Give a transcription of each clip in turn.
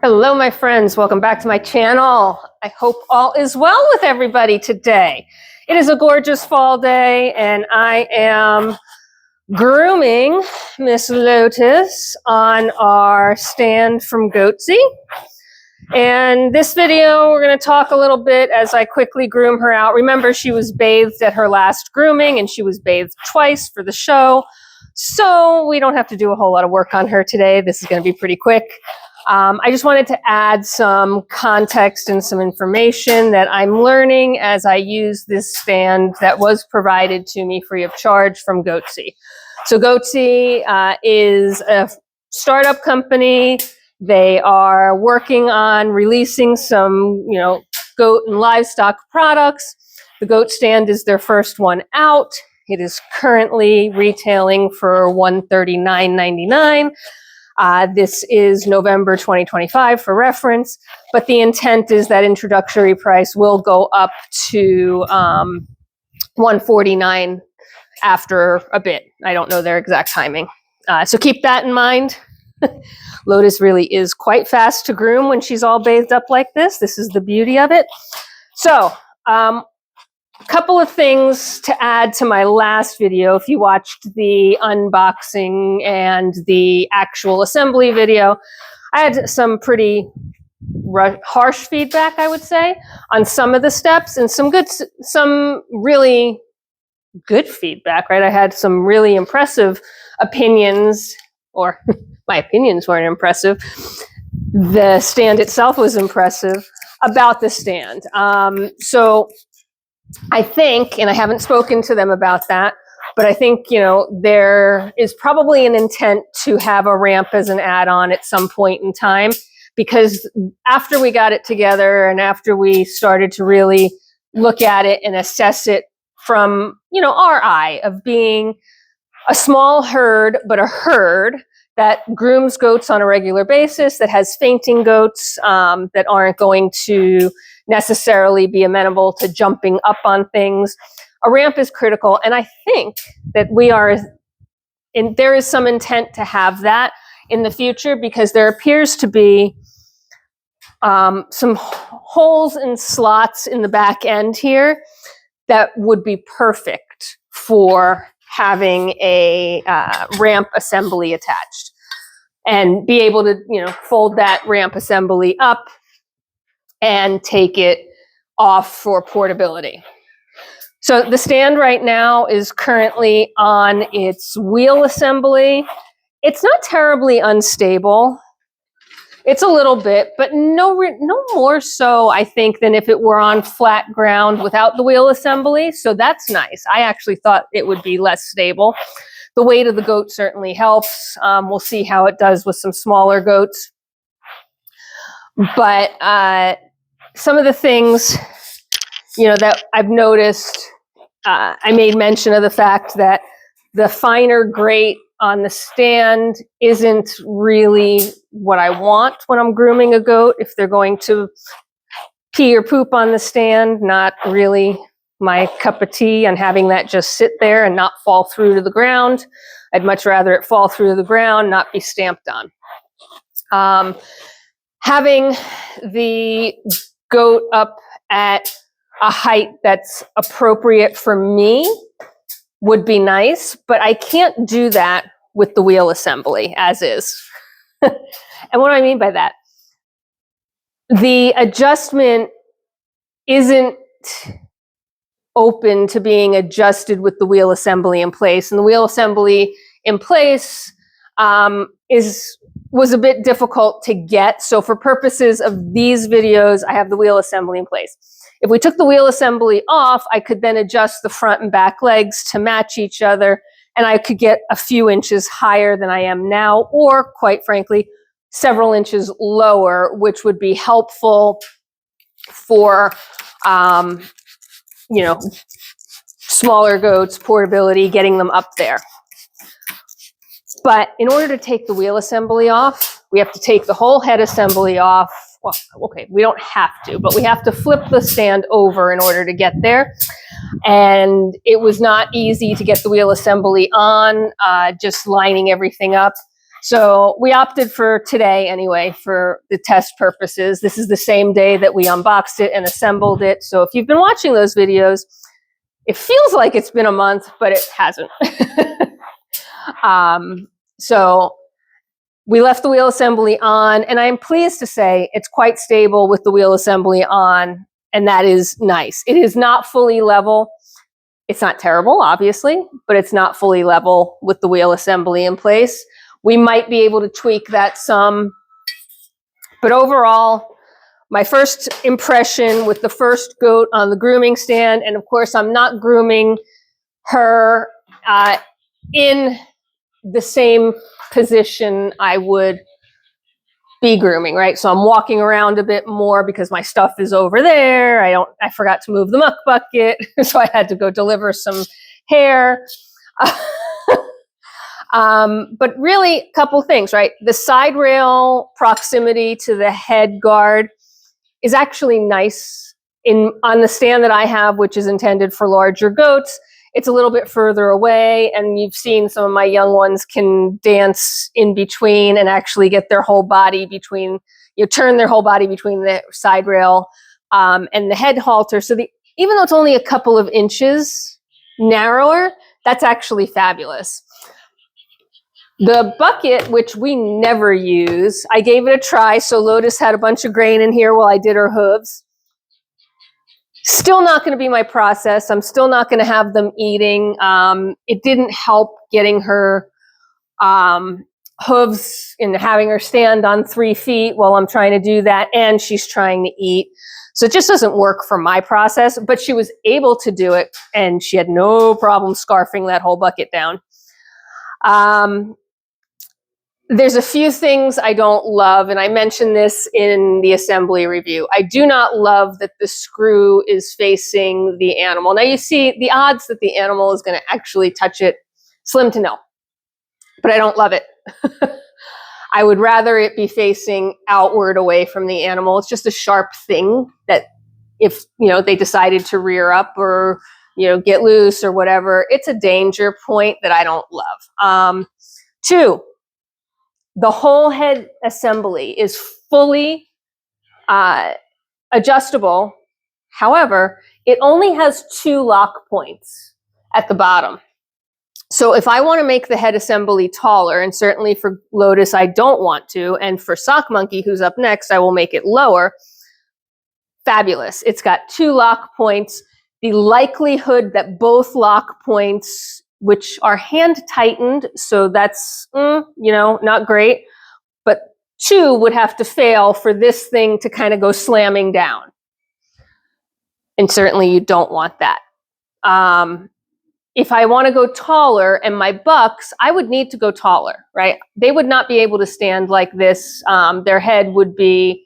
Hello, my friends. Welcome back to my channel. I hope all is well with everybody today. It is a gorgeous fall day, and I am grooming Miss Lotus on our stand from Goatzy. And this video, we're going to talk a little bit as I quickly groom her out. Remember, she was bathed at her last grooming, and she was bathed twice for the show. So we don't have to do a whole lot of work on her today. This is going to be pretty quick. I just wanted to add some context and some information that I'm learning as I use this stand that was provided to me free of charge from Goatzy. So Goatzy is a startup company. They are working on releasing some, goat and livestock products. The goat stand is their first one out. It is currently retailing for $139.99. This is November 2025 for reference, but the intent is that introductory price will go up to $149 after a bit. I don't know their exact timing. So keep that in mind. Lotus really is quite fast to groom when she's all bathed up like this. This is the beauty of it. So, a couple of things to add to my last video. If you watched the unboxing and the actual assembly video, I had some pretty harsh feedback, I would say, on some of the steps, and some really good feedback, right? I had some really impressive opinions, or my opinions weren't impressive. The stand itself was impressive about the stand. So I think, and I haven't spoken to them about that, but I think, there is probably an intent to have a ramp as an add-on at some point in time, because after we got it together and after we started to really look at it and assess it from, our eye of being a small herd, but a herd that grooms goats on a regular basis, that has fainting goats that aren't going to necessarily be amenable to jumping up on things. A ramp is critical, and I think that there is some intent to have that in the future, because there appears to be some holes and slots in the back end here that would be perfect for having a ramp assembly attached, and be able to fold that ramp assembly up and take it off for portability. So the stand right now is currently on its wheel assembly. It's not terribly unstable. It's a little bit, but no more so, I think, than if it were on flat ground without the wheel assembly. So that's nice. I actually thought it would be less stable. The weight of the goat certainly helps. We'll see how it does with some smaller goats. But some of the things, that I've noticed, I made mention of the fact that the finer grate on the stand isn't really what I want when I'm grooming a goat. If they're going to pee or poop on the stand, not really my cup of tea, and having that just sit there and not fall through to the ground. I'd much rather it fall through to the ground, not be stamped on. Having the goat up at a height that's appropriate for me would be nice, but I can't do that with the wheel assembly as is. And what do I mean by that? The adjustment isn't open to being adjusted with the wheel assembly in place, and the wheel assembly in place was a bit difficult to get. So for purposes of these videos, I have the wheel assembly in place. If we took the wheel assembly off, I could then adjust the front and back legs to match each other, and I could get a few inches higher than I am now, or quite frankly, several inches lower, which would be helpful for, smaller goats, portability, getting them up there. But in order to take the wheel assembly off, we have to take the whole head assembly off. Well, okay, we don't have to, but we have to flip the stand over in order to get there. And it was not easy to get the wheel assembly on, just lining everything up. So we opted for today anyway, for the test purposes. This is the same day that we unboxed it and assembled it. So if you've been watching those videos, it feels like it's been a month, but it hasn't. So we left the wheel assembly on, and I'm pleased to say it's quite stable with the wheel assembly on, and that is nice. It is not fully level. It's not terrible, obviously, but it's not fully level with the wheel assembly in place. We might be able to tweak that some, but overall, my first impression with the first goat on the grooming stand, and of course, I'm not grooming her in the same position I would be grooming, right? So I'm walking around a bit more because my stuff is over there. I forgot to move the muck bucket, so I had to go deliver some hair. But really, a couple things, right? The side rail proximity to the head guard is actually nice on the stand that I have, which is intended for larger goats. It's a little bit further away, and you've seen some of my young ones can dance in between and actually get their whole body between, turn their whole body between the side rail and the head halter. So even though it's only a couple of inches narrower, that's actually fabulous. The bucket, which we never use, I gave it a try. So Lotus had a bunch of grain in here while I did her hooves. Still not going to be my process. I'm still not going to have them eating. It didn't help getting her hooves and having her stand on 3 feet while I'm trying to do that, and she's trying to eat. So it just doesn't work for my process, but she was able to do it, and she had no problem scarfing that whole bucket down. There's a few things I don't love, and I mentioned this in the assembly review. I do not love that the screw is facing the animal. Now you see the odds that the animal is going to actually touch it, slim to nil, but I don't love it. I would rather it be facing outward away from the animal. It's just a sharp thing that if they decided to rear up or get loose or whatever, it's a danger point that I don't love. 2, the whole head assembly is fully adjustable. However, it only has 2 lock points at the bottom. So if I want to make the head assembly taller, and certainly for Lotus I don't want to, and for Sock Monkey, who's up next, I will make it lower, fabulous. It's got 2 lock points. The likelihood that both lock points, which are hand tightened, so that's, not great, but 2 would have to fail for this thing to kind of go slamming down. And certainly you don't want that. If I want to go taller, and my bucks, I would need to go taller, right? They would not be able to stand like this. Their head would be,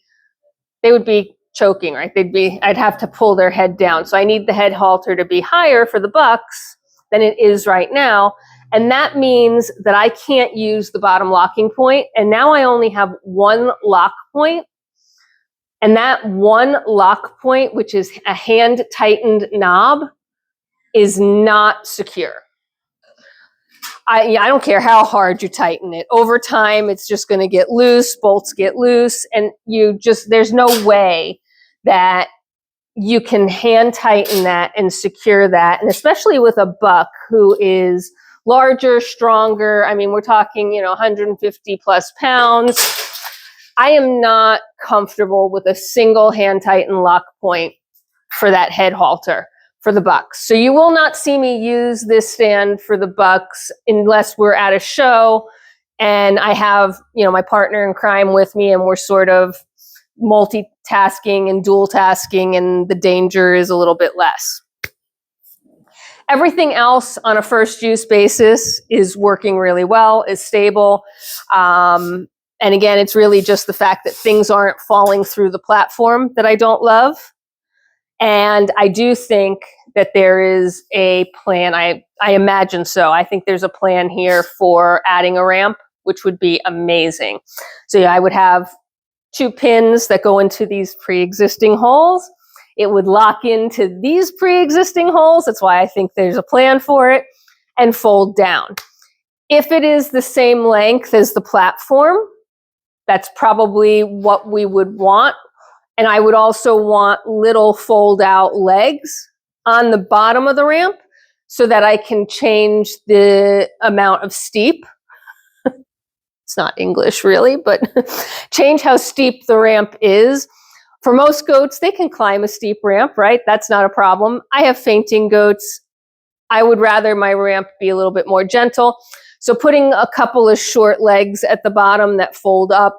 they would be choking, right? I'd have to pull their head down. So I need the head halter to be higher for the bucks than it is right now. And that means that I can't use the bottom locking point. And now I only have 1 lock point. And that 1 lock point, which is a hand tightened knob, is not secure. I don't care how hard you tighten it. Over time, it's just going to get loose, bolts get loose, and there's no way that you can hand tighten that and secure that. And especially with a buck who is larger, stronger. I mean, we're talking, 150 plus pounds. I am not comfortable with a single hand tighten lock point for that head halter for the bucks. So you will not see me use this stand for the bucks unless we're at a show and I have, my partner in crime with me, and we're sort of multitasking and dual tasking, and the danger is a little bit less. Everything else on a first use basis is working really well, is stable. And again, it's really just the fact that things aren't falling through the platform that I don't love. And I do think that there is a plan. I imagine so. I think there's a plan here for adding a ramp, which would be amazing. So I would have 2 pins that go into these pre-existing holes. It would lock into these pre-existing holes. That's why I think there's a plan for it, and fold down. If it is the same length as the platform, that's probably what we would want. And I would also want little fold out legs on the bottom of the ramp so that I can change the amount of steep. It's not English really, but change how steep the ramp is. For most goats, they can climb a steep ramp, right? That's not a problem. I have fainting goats. I would rather my ramp be a little bit more gentle. So putting a couple of short legs at the bottom that fold up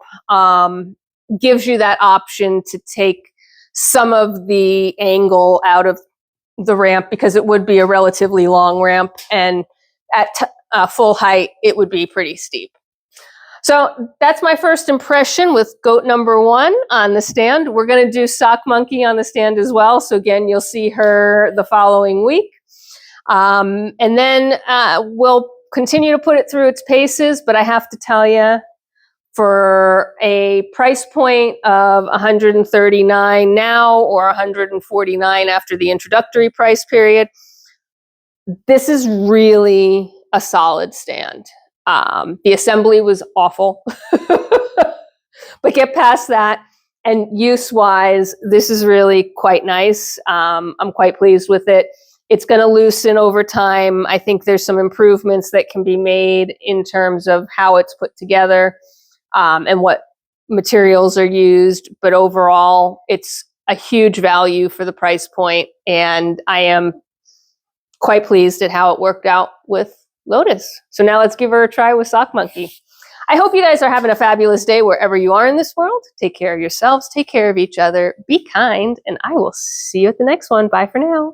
gives you that option to take some of the angle out of the ramp, because it would be a relatively long ramp, and at full height, it would be pretty steep. So that's my first impression with goat number 1 on the stand. We're going to do Sock Monkey on the stand as well. So again, you'll see her the following week. And then we'll continue to put it through its paces. But I have to tell you, for a price point of $139 now or $149 after the introductory price period, this is really a solid stand. The assembly was awful, but get past that. And use-wise, this is really quite nice. I'm quite pleased with it. It's going to loosen over time. I think there's some improvements that can be made in terms of how it's put together and what materials are used. But overall, it's a huge value for the price point. And I am quite pleased at how it worked out with Lotus. So now let's give her a try with Sock Monkey. I hope you guys are having a fabulous day wherever you are in this world. Take care of yourselves, take care of each other, be kind, and I will see you at the next one. Bye for now.